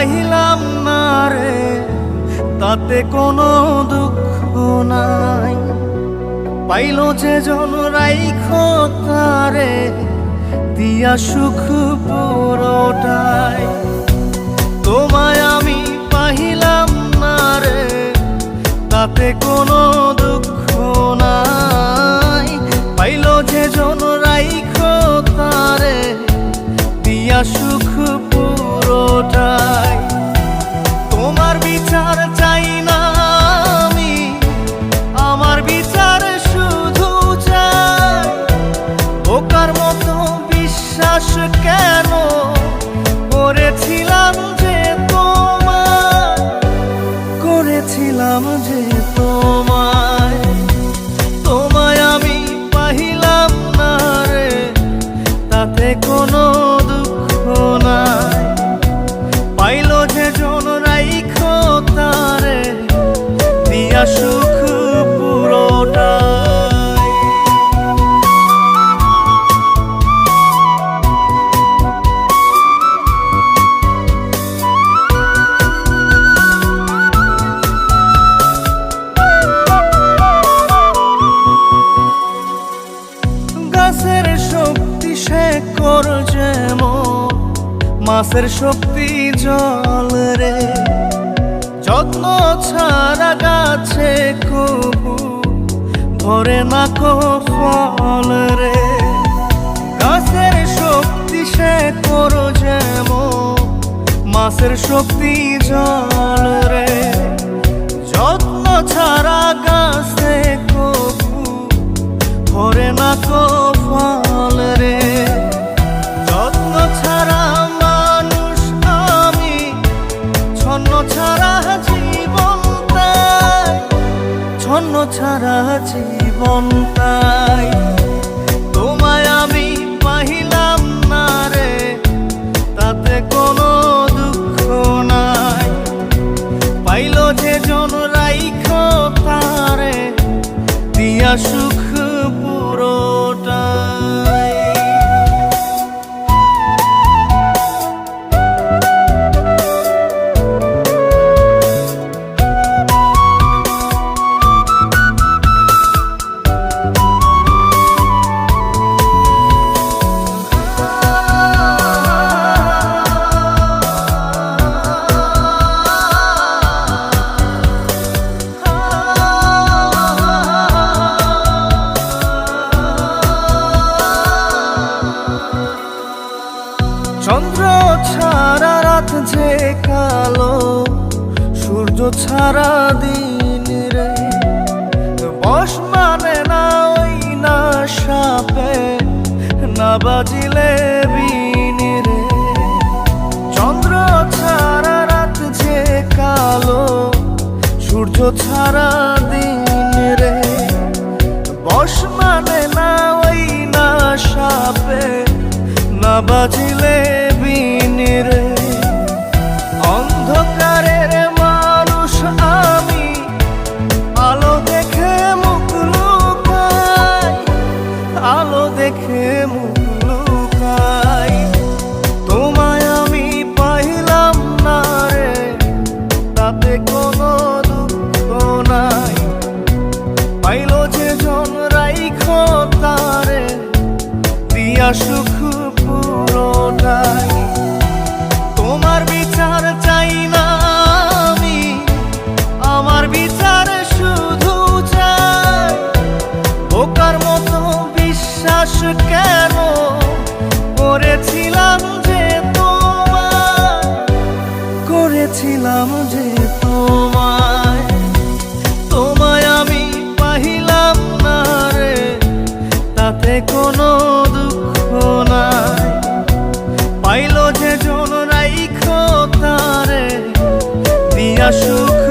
পাইলাম না রে, তাতে কোনো দুঃখ নাই। পাইল যে জন রাইখো তারে, দিয়া সুখ পুরোটাই। তোমায় আমি পাইলাম না রে, তাতে কোনো দুঃখ নাই। পাইল যে জন রাইখো তারে, দিয়া সুখ পুরোটাই। তোমার বিচার চাই না আমি, আমার বিচার শুধু চাই। বোকার মতো বিশ্বাস কেন করেছিলাম যে তোমায়, করেছিলাম যে তোমায়। তোমায় আমি পাইলাম না রে, তাতে কোনো দুঃখ নাই। পাইল যে জন রাইখো তারে, দিয়া সুখ পুরোটাই। গাছের শক্তি শেকড় যেমন, মাছের শক্তি জল রে। যত্ন ছাড়া গাছে কবু ধরে না কো ফল রে। গাছের শক্তি শেকড় যেমন, মাছের শক্তি জল রে। যত্ন ছাড়া গাছে কবু ধরে না কো ফল রে। যত্ন ছাড়া মানুষ আমি, ছন্ন ছাড়া জীবন তাই, ছন্ন ছাড়া জীবন তাই। তোমায় আমি পাইলাম না রে, তাতে কোনো দুঃখ নাই। পাইল যে জন রাইখো তারে, দিয়া সুখ পুরোটাই। চন্দ্র ছাড়া রাত যে কালো, সূর্য ছাড়া দিন রে। বশ মানে না ওই না সাপে, না বাজিলে বিন রে। চন্দ্র ছাড়া রাত যে কালো, সূর্য ছাড়া দিন রে। বশ মানে না ওই না সাপে, না বাজিলে বিন রে। অন্ধকারের মানুষ আমি, আলো দেখে মুখ লুকাই, আলো দেখে মুখ লুকাই। তোমায় আমি পাইলাম না রে, তাতে কোনো দুঃখ নাই। পাইল যে জন রাইখো তারে, দিয়া সুখ পুরোটাই। তোমার বিচার চাই না আমি, আমার বিচার শুধু চাই। বোকার মতো বিশ্বাস কেন করেছিলাম যে তোমায়, করেছিলাম যে তোমায়। তোমায় আমি পাইলাম না রে, তাতে কোনো দুঃখ নাই। পাইল যে জন রাইখো তারে, দিয়া সুখ